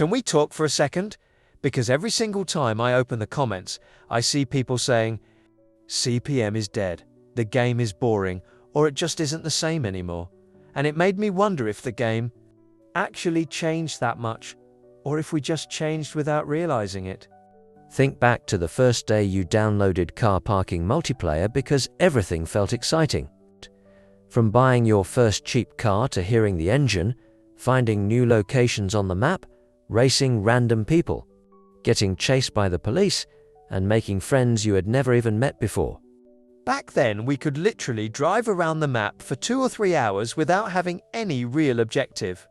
Can we talk for a second? Because every single time I open the comments, I see people saying, CPM is dead, the game is boring, or it just isn't the same anymore. And it made me wonder if the game actually changed that much, or if we just changed without realizing it. Think back to the first day you downloaded car parking multiplayer because everything felt exciting. From buying your first cheap car to hearing the engine, finding new locations on the map, racing random people, getting chased by the police, and making friends you had never even met before. Back then, we could literally drive around the map for 2 or 3 hours without having any real objective.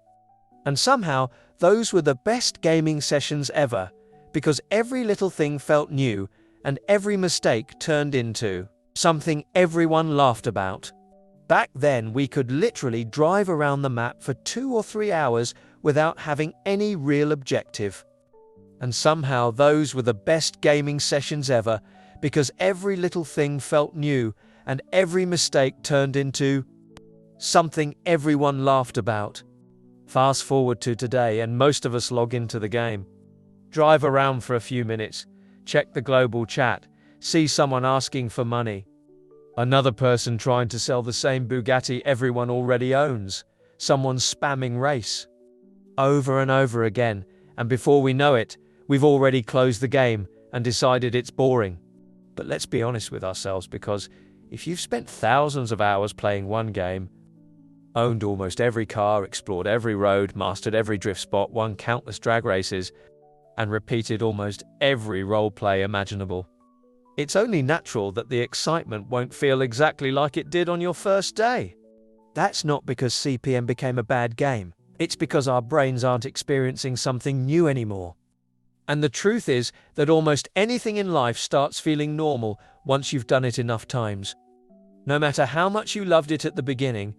And somehow, those were the best gaming sessions ever, because every little thing felt new, and every mistake turned into something everyone laughed about. Back then, we could literally drive around the map for 2 or 3 hours without having any real objective. And somehow, those were the best gaming sessions ever, because every little thing felt new, and every mistake turned into something everyone laughed about. Fast forward to today, and most of us log into the game. Drive around for a few minutes, check the global chat, see someone asking for money. Another person trying to sell the same Bugatti everyone already owns. Someone spamming race. Over and over again, and before we know it, we've already closed the game and decided it's boring. But let's be honest with ourselves, because if you've spent thousands of hours playing one game, owned almost every car, explored every road, mastered every drift spot, won countless drag races, and repeated almost every roleplay imaginable, it's only natural that the excitement won't feel exactly like it did on your first day. That's not because CPM became a bad game. It's because our brains aren't experiencing something new anymore. And the truth is that almost anything in life starts feeling normal once you've done it enough times. No matter how much you loved it at the beginning,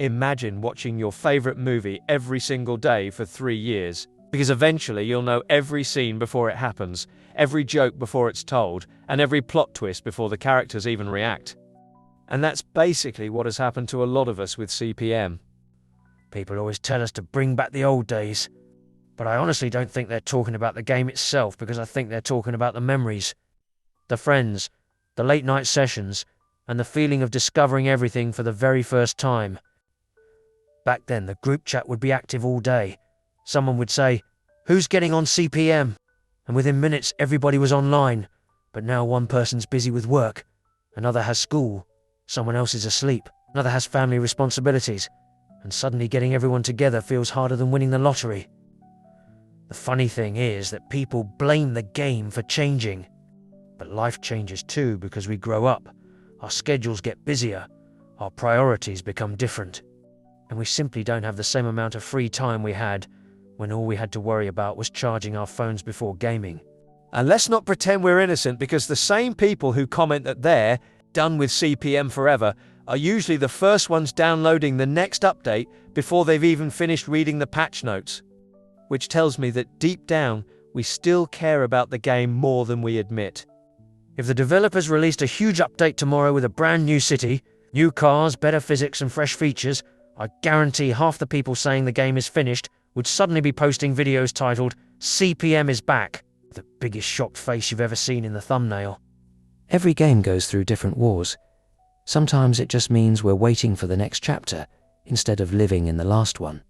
imagine watching your favorite movie every single day for 3 years, because eventually you'll know every scene before it happens, every joke before it's told, and every plot twist before the characters even react. And that's basically what has happened to a lot of us with CPM. People always tell us to bring back the old days, but I honestly don't think they're talking about the game itself, because I think they're talking about the memories, the friends, the late night sessions, and the feeling of discovering everything for the very first time. Back then, the group chat would be active all day. Someone would say, "Who's getting on CPM?" And within minutes, everybody was online. But now one person's busy with work, another has school, someone else is asleep, another has family responsibilities, and suddenly getting everyone together feels harder than winning the lottery. The funny thing is that people blame the game for changing. But life changes too, because we grow up, our schedules get busier, our priorities become different, and we simply don't have the same amount of free time we had when all we had to worry about was charging our phones before gaming. And let's not pretend we're innocent, because the same people who comment that they're done with CPM forever are usually the first ones downloading the next update before they've even finished reading the patch notes. Which tells me that deep down, we still care about the game more than we admit. If the developers released a huge update tomorrow with a brand new city, new cars, better physics and fresh features, I guarantee half the people saying the game is finished would suddenly be posting videos titled, "CPM is back," with the biggest shocked face you've ever seen in the thumbnail. Every game goes through different wars. Sometimes it just means we're waiting for the next chapter instead of living in the last one.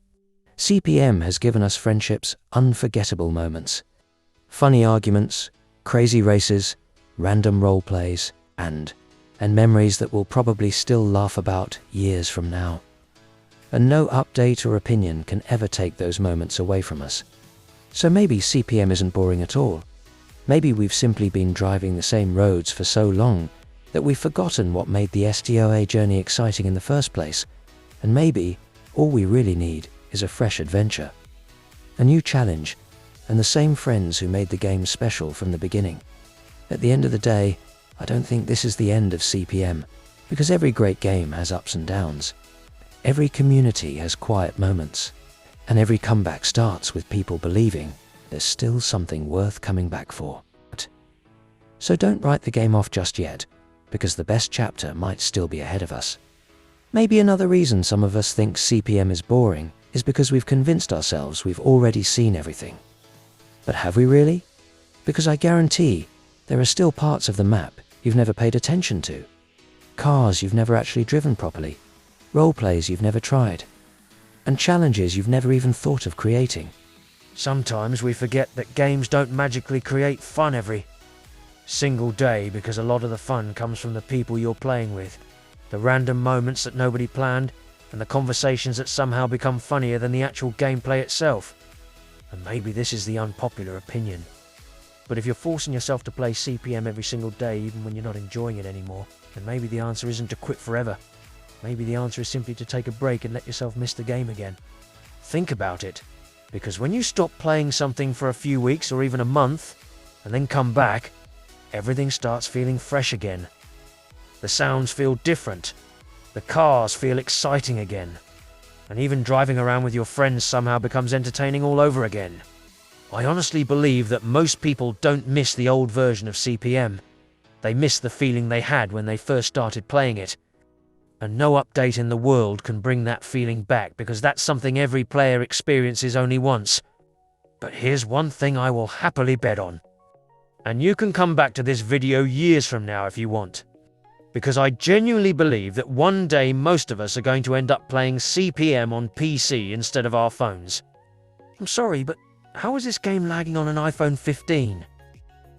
CPM has given us friendships, unforgettable moments, funny arguments, crazy races, random role plays, and memories that we'll probably still laugh about years from now. And no update or opinion can ever take those moments away from us. So maybe CPM isn't boring at all. Maybe we've simply been driving the same roads for so long that we've forgotten what made the STOA journey exciting in the first place. And maybe all we really need is a fresh adventure, a new challenge, and the same friends who made the game special from the beginning. At the end of the day, I don't think this is the end of CPM, because every great game has ups and downs. Every community has quiet moments, and every comeback starts with people believing there's still something worth coming back for. So don't write the game off just yet, because the best chapter might still be ahead of us. Maybe another reason some of us think CPM is boring is because we've convinced ourselves we've already seen everything. But have we really? Because I guarantee there are still parts of the map you've never paid attention to. Cars you've never actually driven properly, roleplays you've never tried, and challenges you've never even thought of creating. Sometimes we forget that games don't magically create fun every single day, because a lot of the fun comes from the people you're playing with, the random moments that nobody planned, and the conversations that somehow become funnier than the actual gameplay itself. And maybe this is the unpopular opinion, but if you're forcing yourself to play CPM every single day even when you're not enjoying it anymore, then maybe the answer isn't to quit forever. Maybe the answer is simply to take a break and let yourself miss the game again. Think about it, because when you stop playing something for a few weeks or even a month, and then come back, everything starts feeling fresh again. The sounds feel different, the cars feel exciting again, and even driving around with your friends somehow becomes entertaining all over again. I honestly believe that most people don't miss the old version of CPM. They miss the feeling they had when they first started playing it. And no update in the world can bring that feeling back, because that's something every player experiences only once. But here's one thing I will happily bet on. And you can come back to this video years from now if you want. Because I genuinely believe that one day most of us are going to end up playing CPM on PC instead of our phones. I'm sorry, but how is this game lagging on an iPhone 15?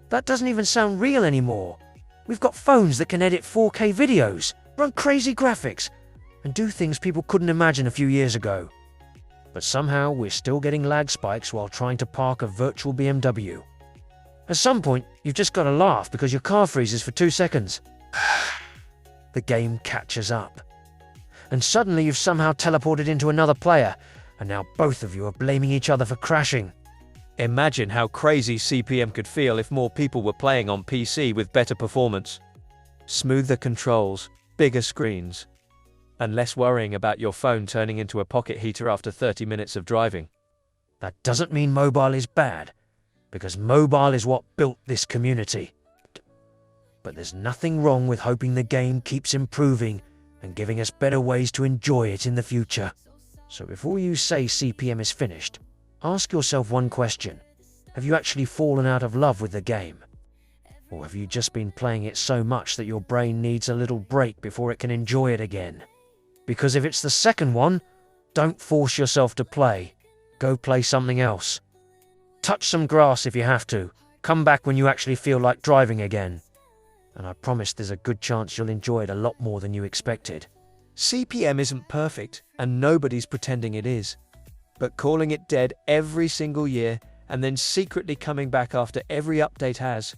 That doesn't even sound real anymore. We've got phones that can edit 4K videos, run crazy graphics, and do things people couldn't imagine a few years ago. But somehow we're still getting lag spikes while trying to park a virtual BMW. At some point, you've just got to laugh because your car freezes for 2 seconds. The game catches up. And suddenly you've somehow teleported into another player, and now both of you are blaming each other for crashing. Imagine how crazy CPM could feel if more people were playing on PC with better performance, smoother controls, bigger screens, and less worrying about your phone turning into a pocket heater after 30 minutes of driving. That doesn't mean mobile is bad, because mobile is what built this community. But there's nothing wrong with hoping the game keeps improving and giving us better ways to enjoy it in the future. So before you say CPM is finished, ask yourself one question. Have you actually fallen out of love with the game? Or have you just been playing it so much that your brain needs a little break before it can enjoy it again? Because if it's the second one, don't force yourself to play. Go play something else. Touch some grass if you have to. Come back when you actually feel like driving again. And I promise there's a good chance you'll enjoy it a lot more than you expected. CPM isn't perfect, and nobody's pretending it is. But calling it dead every single year and then secretly coming back after every update has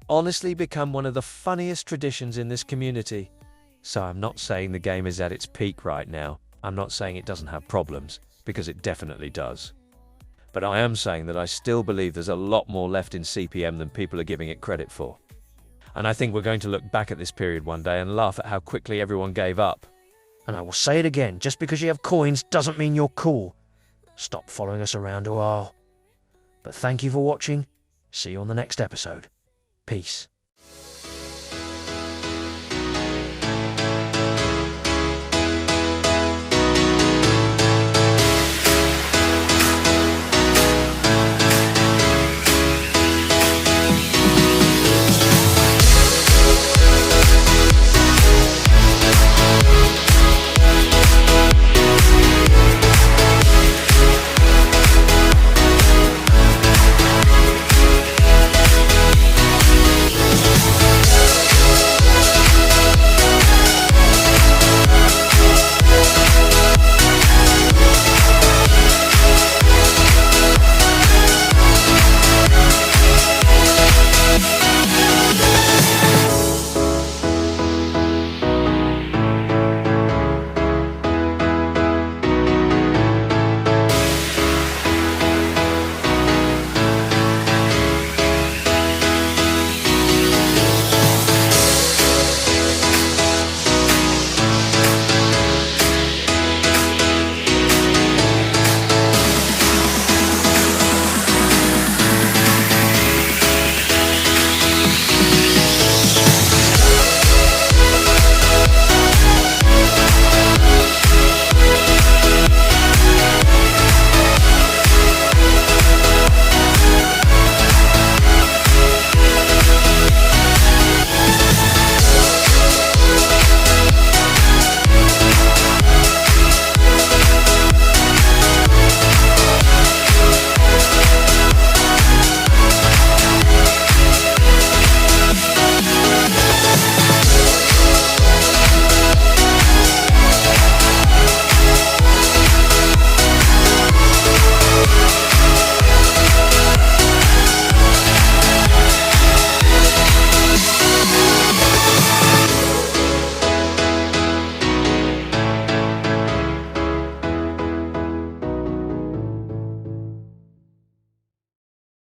honestly become one of the funniest traditions in this community. So I'm not saying the game is at its peak right now. I'm not saying it doesn't have problems, because it definitely does. But I am saying that I still believe there's a lot more left in CPM than people are giving it credit for. And I think we're going to look back at this period one day and laugh at how quickly everyone gave up. And I will say it again, just because you have coins doesn't mean you're cool. Stop following us around a while. But thank you for watching. See you on the next episode. Peace.